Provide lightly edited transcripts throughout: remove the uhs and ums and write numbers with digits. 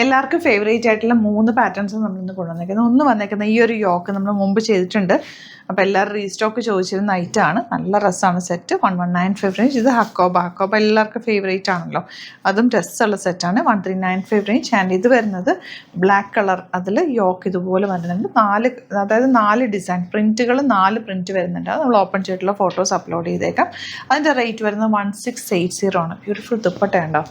എല്ലാവർക്കും ഫേവറേറ്റ് ആയിട്ടുള്ള 3 പാറ്റേൺസ് നമ്മളിന്ന് കൊണ്ടുവന്നേക്കുന്നത്. ഒന്ന് വന്നേക്കുന്നത് ഈ ഒരു യോക്ക് നമ്മൾ മുമ്പ് ചെയ്തിട്ടുണ്ട്. അപ്പോൾ എല്ലാവരും റീസ്റ്റോക്ക് ചോദിച്ചിരുന്ന ഐറ്റമാണ്. നല്ല രസമാണ് സെറ്റ്. 1195 റേഞ്ച്. ഇത് ഹക്കോബ എല്ലാവർക്കും ഫേവറേറ്റ് ആണല്ലോ. അതും ഡ്രസ്സുള്ള സെറ്റാണ്. 1395 റേഞ്ച്. ആൻഡ് ഇത് വരുന്നത് ബ്ലാക്ക് കളർ. അതിൽ യോക്ക് ഇതുപോലെ വരുന്നുണ്ട്. 4 ഡിസൈൻ പ്രിൻറ്റുകൾ 4 പ്രിൻറ്റ് വരുന്നുണ്ട്. അത് നമ്മൾ ഓപ്പൺ ചെയ്തിട്ടുള്ള ഫോട്ടോസ് അപ്ലോഡ് ചെയ്തേക്കാം. അതിൻ്റെ റേറ്റ് വരുന്നത് 1680 ആണ്. ബ്യൂട്ടിഫുൾ ദുപ്പട്ട ഉണ്ടോ?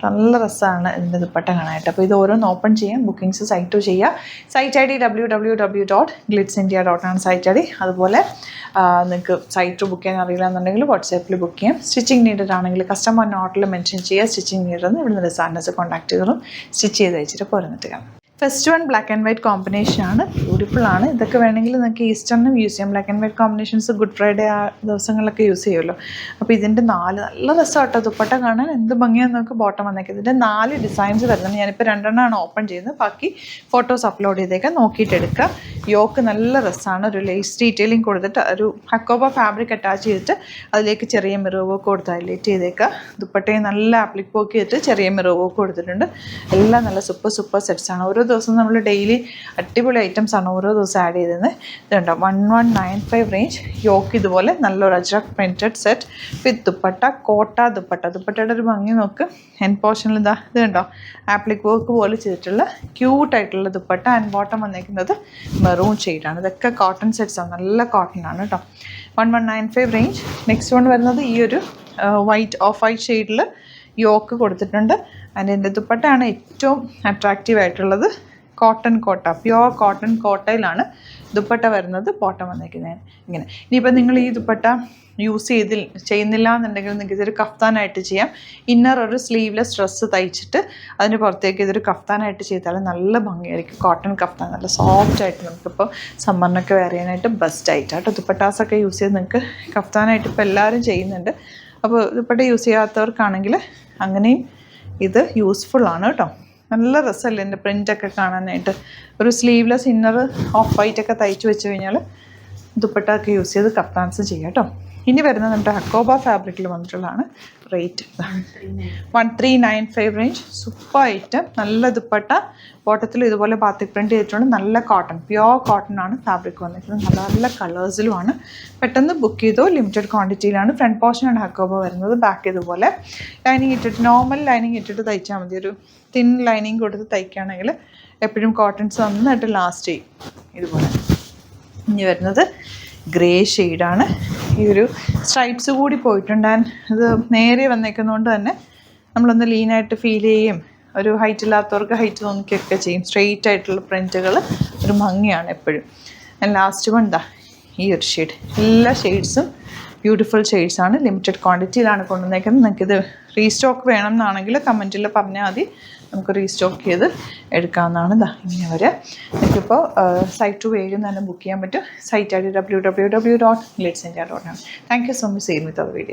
നല്ല രസമാണ് ഇതിൻ്റെ ദുപ്പട്ട കാണാനായിട്ട്. അപ്പോൾ ഇത് ഓരോന്ന് ഓപ്പൺ ചെയ്യാം. ബുക്കിംഗ്സ് സൈറ്റ് ചെയ്യുക. സൈറ്റ് ഐ ഡി www.glitzindia.com ആണ് സൈറ്റ് ഐ ഡി. അതുപോലെ നിങ്ങൾക്ക് സൈറ്റ് ബുക്ക് ചെയ്യാൻ അറിയില്ല എന്നുണ്ടെങ്കിൽ വാട്സാപ്പിൽ ബുക്ക് ചെയ്യാം. സ്റ്റിച്ചിങ് നീഡഡ് ആണെങ്കിൽ കസ്റ്റമർ നോട്ടിൽ മെൻഷൻ ചെയ്യുക സ്റ്റിച്ചിങ് നീഡെന്ന്. ഇവിടുന്ന് ഡിസൈനേഴ്സ് കോൺടാക്ട് ചെയ്തോളും. സ്റ്റിച്ച് ചെയ്ത് അയച്ചിട്ട് പോരുന്നിട്ട് കാണാം. First one black and white കോമ്പിനേഷനാണ്. ബ്യൂട്ടിഫുൾ ആണ്. ഇതൊക്കെ വേണമെങ്കിൽ നിങ്ങൾക്ക് ഈസ്റ്ററിനും യൂസ് ചെയ്യാം. Black and white combinations good Friday ആ ദിവസങ്ങളിലൊക്കെ യൂസ് ചെയ്യുമല്ലോ. അപ്പോൾ ഇതിൻ്റെ 4 നല്ല രസമാട്ടോ ദുപ്പട്ട കാണാൻ. എന്ത് ഭംഗിയാണെന്ന് നമുക്ക് ബോട്ടം വന്നേക്കുന്നത്. ഇതിൻ്റെ 4 ഡിസൈൻസ് വരുന്നുണ്ട്. ഞാനിപ്പോൾ 2 ഓപ്പൺ ചെയ്യുന്നത്. ബാക്കി ഫോട്ടോസ് അപ്ലോഡ് ചെയ്തേക്കാം. നോക്കിയിട്ട് എടുക്കുക. യോക്ക് നല്ല രസമാണ്. ഒരു ലേസ് ഡീറ്റെയിലിംഗ് കൊടുത്തിട്ട് ഒരു ഹക്കോബ ഫാബ്രിക് അറ്റാച്ച് ചെയ്തിട്ട് അതിലേക്ക് ചെറിയ മിറർ വർക്ക് കൊടുത്ത് ഹൈലൈറ്റ് ചെയ്തേക്കുക. ദുപ്പട്ടയും നല്ല ആപ്ലിക് വർക്ക് ചെയ്തിട്ട് ചെറിയ മിറർ വർക്ക് കൊടുത്തിട്ടുണ്ട്. എല്ലാം നല്ല സൂപ്പർ സെറ്റ്സാണ്. ഓരോ ദിവസം നമ്മൾ ഡെയിലി അടിപൊളി ഐറ്റംസ് ആണ് ഓരോ ദിവസം ആഡ് ചെയ്തത്. ഇതുണ്ടോ 1195 റേഞ്ച്. യോക്ക് ഇതുപോലെ നല്ലൊരു Ajrak printed set with dupatta. ദുപ്പട്ടയുടെ ഒരു ഭംഗി നോക്ക്. എൻ പോർഷനിൽ ഇത് കണ്ടോ ആപ്ലിക് വർക്ക് പോലെ ചെയ്തിട്ടുള്ള ക്യൂട്ടായിട്ടുള്ള ദുപ്പട്ട. ആൻഡ് ബോട്ടം വന്നേക്കുന്നത് മെറൂൺ ഷെയ്ഡാണ്. ഇതൊക്കെ കോട്ടൺ സെറ്റ്സാണ്. നല്ല കോട്ടൺ ആണ് കേട്ടോ. 1195 റേഞ്ച്. നെക്സ്റ്റ് വൺ വരുന്നത് ഈ ഒരു ഓഫ് വൈറ്റ് ഷെയ്ഡിൽ യോക്ക് കൊടുത്തിട്ടുണ്ട്. ആൻഡ് എൻ്റെ ദുപ്പട്ടയാണ് ഏറ്റവും അട്രാക്റ്റീവ് ആയിട്ടുള്ളത്. പ്യുവർ കോട്ടൺ കോട്ടയിലാണ് ദുപ്പട്ട വരുന്നത്. ബോട്ടം വന്നേക്കുന്നത് ഇങ്ങനെ. ഇനിയിപ്പോൾ നിങ്ങൾ ഈ ദുപ്പട്ട യൂസ് ചെയ്യുന്നില്ല എന്നുണ്ടെങ്കിൽ നിങ്ങൾക്ക് ഇതൊരു കഫ്താനായിട്ട് ചെയ്യാം. ഇന്നർ ഒരു സ്ലീവ്ലെസ് ഡ്രസ്സ് തയ്ച്ചിട്ട് അതിന് പുറത്തേക്ക് ഇതൊരു കഫ്താനായിട്ട് ചെയ്താൽ നല്ല ഭംഗിയായിരിക്കും. കോട്ടൺ കഫ്താൻ നല്ല സോഫ്റ്റ് ആയിട്ട് നമുക്കിപ്പോൾ സമ്മറിനൊക്കെ വെയർ ചെയ്യാനായിട്ട് ബെസ്റ്റ് ആയിട്ടാട്ടോ. ദുപ്പട്ടാസൊക്കെ യൂസ് ചെയ്ത് നിങ്ങൾക്ക് കഫ്താനായിട്ട് ഇപ്പോൾ എല്ലാവരും ചെയ്യുന്നുണ്ട്. അപ്പോൾ ദുപ്പട്ട യൂസ് ചെയ്യാത്തവർക്കാണെങ്കിൽ അങ്ങനെയും ഇത് യൂസ്ഫുള്ളാണ് കേട്ടോ. നല്ല രസമല്ലേ എൻ്റെ പ്രിൻ്റൊക്കെ കാണാനായിട്ട്. ഒരു സ്ലീവ്ലെസ് ഇന്നർ ഓഫ് വൈറ്റൊക്കെ തയ്ച്ച് വെച്ച് കഴിഞ്ഞാൽ ദുപ്പട്ടൊക്കെ യൂസ് ചെയ്ത് കഫ്താൻസ് ചെയ്യാം കേട്ടോ. ഇനി വരുന്നത് നമ്മുടെ ഹക്കോബ ഫാബ്രിക്കിൽ വന്നിട്ടുള്ളതാണ്. Rate 1395 range. Super item. നല്ല ദുപ്പട്ട. ബോട്ടത്തിൽ ഇതുപോലെ ബാത്തിക് പ്രിൻറ്റ് ചെയ്തിട്ടുണ്ട്. നല്ല കോട്ടൺ, പ്യുവർ കോട്ടൺ ആണ് ഫാബ്രിക് വന്നിട്ടുള്ളത്. നല്ല നല്ല കളേഴ്സിലുമാണ്. പെട്ടെന്ന് ബുക്ക് ചെയ്തോ. ലിമിറ്റഡ് ക്വാണ്ടിറ്റിയിലാണ്. ഫ്രണ്ട് പോർഷനാണ് ഹക്കോബ വരുന്നത്. ബാക്ക് ഇതുപോലെ ലൈനിങ് ഇട്ടിട്ട് നോർമൽ ലൈനിങ് ഇട്ടിട്ട് തയ്ച്ചാൽ മതി. ഒരു തിൻ ലൈനിങ് കൊടുത്ത് തയ്ക്കുകയാണെങ്കിൽ എപ്പോഴും കോട്ടൺസ് നന്നായിട്ട് ലാസ്റ്റ് ചെയ്യും. ഇതുപോലെ. ഇനി വരുന്നത് ഗ്രേ ഷെയ്ഡാണ്. ഈ ഒരു സ്ട്രൈപ്സ് കൂടി പോയിട്ടുണ്ട്. ആൻഡ് ഇത് നേരെ വന്നേക്കുന്നതുകൊണ്ട് തന്നെ നമ്മളൊന്ന് ലീനായിട്ട് ഫീൽ ചെയ്യും. ഒരു ഹൈറ്റ് ഇല്ലാത്തവർക്ക് ഹൈറ്റ് തോന്നിക്കുകയൊക്കെ ചെയ്യും. സ്ട്രെയിറ്റ് ആയിട്ടുള്ള പ്രിൻറ്റുകൾ ഒരു ഭംഗിയാണ് എപ്പോഴും. ആൻഡ് ലാസ്റ്റ് വൺ ഈ ഒരു ഷെയ്ഡ്. എല്ലാ ഷെയ്ഡ്സും ബ്യൂട്ടിഫുൾ ഷെയ്ഡ്സാണ്. ലിമിറ്റഡ് ക്വാണ്ടിറ്റിയിലാണ് കൊണ്ടുവന്നേക്കുന്നത്. നിങ്ങൾക്കിത് റീസ്റ്റോക്ക് വേണം എന്നാണെങ്കിൽ കമൻറ്റിൽ പറഞ്ഞാൽ മതി. നമുക്ക് റീസ്റ്റോക്ക് ചെയ്ത് എടുക്കാവുന്നതാണ്. ഇങ്ങനെ വരെ നിങ്ങൾക്കിപ്പോൾ സൈറ്റ് വേഗം തന്നെ ബുക്ക് ചെയ്യാൻ പറ്റും. Site I D www.glitzindia.com. Thank you so much. Same with our video.